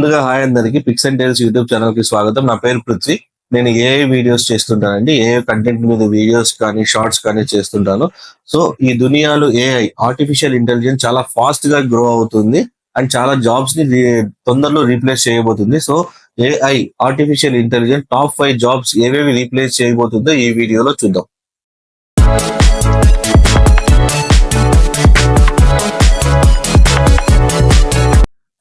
ముందుగా హాయ్ అందరికి pics and tiles YouTube channel కి స్వాగతం. నా పేరు పృథ్వీ. నేను ఏఐ వీడియోస్ చేస్తుంటానండి. ఏఐ కంటెంట్ మీద వీడియోస్ కానీ షార్ట్స్ కానీ చేస్తుంటాను. సో ఈ దునియాలో ఏఐ ఆర్టిఫిషియల్ ఇంటెలిజెన్స్ చాలా ఫాస్ట్ గా గ్రో అవుతుంది అండ్ చాలా జాబ్స్ ని తొందరలో రీప్లేస్ చేయబోతుంది. So AI artificial intelligence top 5 jobs ఏవేవి రీప్లేస్ చేయబోతుందో ఈ వీడియోలో చూద్దాం.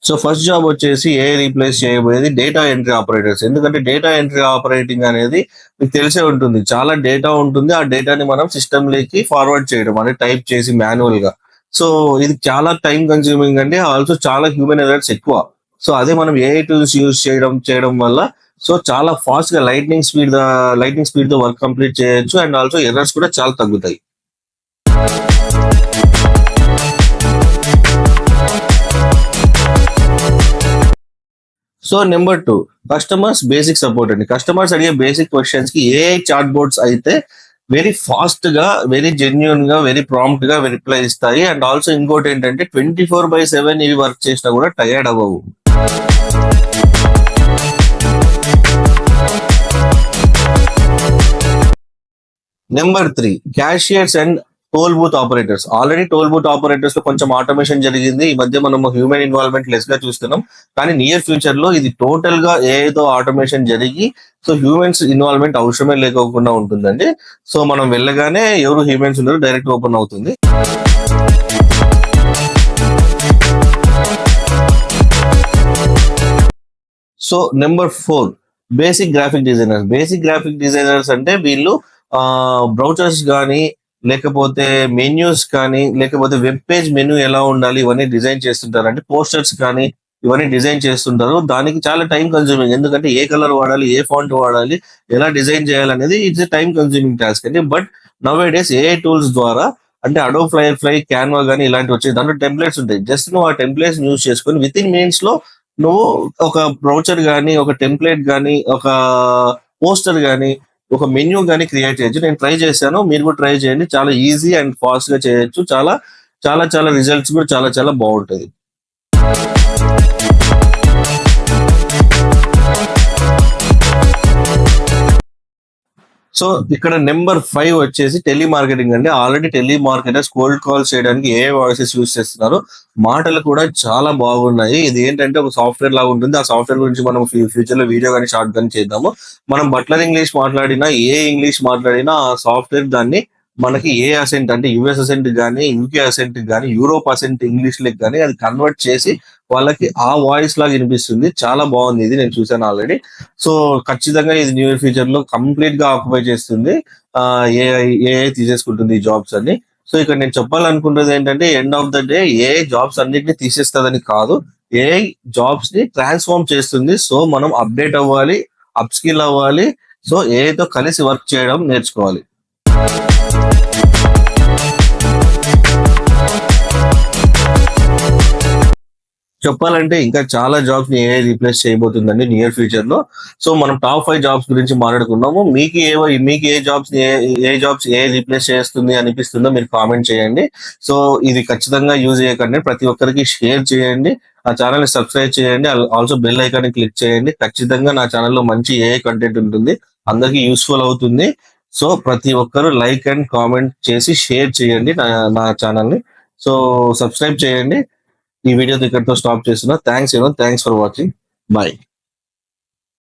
సో ఫస్ట్ జాబ్ వచ్చేసి ఏఐ రీప్లేస్ చేయబోయేది డేటా ఎంట్రీ ఆపరేటర్స్. ఎందుకంటే డేటా ఎంట్రీ ఆపరేటింగ్ అనేది మీకు తెలిసే ఉంటుంది. చాలా డేటా ఉంటుంది. ఆ డేటాని మనం సిస్టమ్ లోకి ఫార్వర్డ్ చేయడం అంటే టైప్ చేసి మాన్యువల్ గా. సో ఇది చాలా టైం కన్స్యూమింగ్ అండి. ఆల్సో చాలా హ్యూమన్ ఎర్రర్స్ ఎక్కువ. సో అదే మనం ఏఐ టూల్స్ యూజ్ చేయడం వల్ల సో చాలా ఫాస్ట్ గా లైట్నింగ్ స్పీడ్ తో వర్క్ కంప్లీట్ చేయొచ్చు అండ్ ఆల్సో ఎర్రర్స్ కూడా చాలా తగ్గుతాయి. So number 2 customers basic support అండి. కస్టమర్స్ అడిగే బేసిక్ క్వశ్చన్స్ కి ఏఐ చాట్ బోర్డ్స్ అయితే వెరీ ఫాస్ట్ గా, వెరీ జెన్యున్ గా, వెరీ ప్రాంప్ట్ గా రిప్లై ఇస్తాయి. అండ్ ఆల్సో ఇంకోటి ఏంటంటే 24/7 ఇవి వర్క్ చేసినా కూడా టైర్డ్ అవ్వవు. Number 3 cashiers and toll booth operators. Already toll booth operators లో కొంచెం ఆటోమేషన్ జరిగింది. ఈ మధ్య మనం హ్యూమన్ ఇన్వాల్వ్మెంట్ లెస్ గా చూస్తున్నాం. కానీ నియర్ ఫ్యూచర్ లో ఇది టోటల్ గా ఏఐతో ఆటోమేషన్ జరిగి సో హ్యూమన్స్ ఇన్వాల్వ్మెంట్ అవసరమే లేకోకుండా ఉంటుందండి. సో మనం వెళ్ళగానే ఎవరు హ్యూమన్స్ ఉన్నారో డైరెక్ట్ ఓపెన్ అవుతుంది. So number 4 basic graphic designers. Basic graphic designers అంటే వీళ్ళు బ్రౌజర్స్ కానీ లేకపోతే మెన్యూస్ కానీ లేకపోతే వెబ్ పేజ్ మెనూ ఎలా ఉండాలి ఇవన్నీ డిజైన్ చేస్తుంటారు. అంటే పోస్టర్స్ కానీ ఇవన్నీ డిజైన్ చేస్తుంటారు. దానికి చాలా టైం కన్స్యూమింగ్. ఎందుకంటే ఏ కలర్ వాడాలి, ఏ ఫాంట్ వాడాలి, ఎలా డిజైన్ చేయాలనేది ఇట్స్ టైం కన్స్యూమింగ్ టాస్క్ అండి. But now days AI tools ద్వారా అంటే అడోబ్ ఫ్లై, క్యాన్వా కానీ ఇలాంటివి వచ్చాయి. దాంట్లో టెంప్లెట్స్ ఉంటాయి. జస్ట్ నువ్వు ఆ టెంప్లెట్స్ యూజ్ చేసుకొని విత్ ఇన్ మినిట్స్ లో నువ్వు ఒక బ్రౌచర్ కానీ, ఒక టెంప్లెట్ కానీ, ఒక పోస్టర్ కానీ, ఒక మెన్యూ కానీ క్రియేట్ చేయొచ్చు. నేను ట్రై చేశాను, మీరు కూడా ట్రై చేయండి. చాలా ఈజీ అండ్ ఫాస్ట్ గా చేయొచ్చు. చాలా చాలా చాలా రిజల్ట్స్ కూడా చాలా చాలా బాగుంటది. సో ఇక్కడ నెంబర్ 5 వచ్చేసి టెలిమార్కెటింగ్ అండి. ఆల్రెడీ టెలిమార్కెటర్స్ కోల్డ్ కాల్స్ చేయడానికి ఏ వాయిసెస్ యూజ్ చేస్తున్నారు. మాటలు కూడా చాలా బాగున్నాయి. ఇది ఏంటంటే ఒక సాఫ్ట్వేర్ లాగా ఉంటుంది. ఆ సాఫ్ట్వేర్ గురించి మనం ఫ్యూచర్ లో వీడియో కానీ షార్ట్ కానీ చేద్దాము. మనం బట్లర్ ఇంగ్లీష్ మాట్లాడినా, ఏ ఇంగ్లీష్ మాట్లాడినా ఆ సాఫ్ట్వేర్ దాన్ని మనకి ఏ అసెంట్ అంటే యుఎస్ అసెంట్ కానీ, యూకే అసెంట్ కానీ, యూరోప్ అసెంట్ ఇంగ్లీష్ లెక్ కానీ అది కన్వర్ట్ చేసి వాళ్ళకి ఆ వాయిస్ లాగా వినిపిస్తుంది. చాలా బాగుంది. ఇది నేను చూసాను ఆల్రెడీ. సో ఖచ్చితంగా ఇది న్యూ ఫ్యూచర్ లో కంప్లీట్ గా ఆక్యుపై చేస్తుంది. ఏఐ తీసేసుకుంటుంది ఈ జాబ్స్ అన్ని. సో ఇక్కడ నేను చెప్పాలనుకున్నది ఏంటంటే end of the day AI jobs అన్నిటిని తీసేస్తుందని కాదు, ఏఐ జాబ్స్ ని ట్రాన్స్ఫార్మ్ చేస్తుంది. సో మనం అప్డేట్ అవ్వాలి, అప్ స్కిల్ అవ్వాలి. సో ఏఐతో కలిసి వర్క్ చేయడం నేర్చుకోవాలి. చెప్పాలంటే ఇంకా చాలా జాబ్స్ ని ఏఐ రీప్లేస్ చేయబోతుందండి నియర్ ఫ్యూచర్ లో. సో మనం టాప్ 5 జాబ్స్ గురించి మాట్లాడుకున్నాము. మీకు ఏ జాబ్స్ ఏ రీప్లేస్ చేస్తుంది అనిపిస్తుందో మీరు కామెంట్ చేయండి. సో ఇది ఖచ్చితంగా యూజ్ చేయకండి. ప్రతి ఒక్కరికి షేర్ చేయండి. ఆ ఛానల్ ని సబ్స్క్రైబ్ చేయండి. ఆల్సో బెల్ ఐకాన్ ని క్లిక్ చేయండి. ఖచ్చితంగా నా ఛానల్లో మంచి ఏఐ కంటెంట్ ఉంటుంది. అందరికీ యూస్ఫుల్ అవుతుంది. సో ప్రతి ఒక్కరు లైక్ అండ్ కామెంట్ చేసి షేర్ చేయండి నా ఛానల్ ని. సో సబ్స్క్రైబ్ చేయండి. ఈ వీడియో ఇక్కడితో స్టాప్ చేస్తున్నా. Thanks for watching. బాయ్.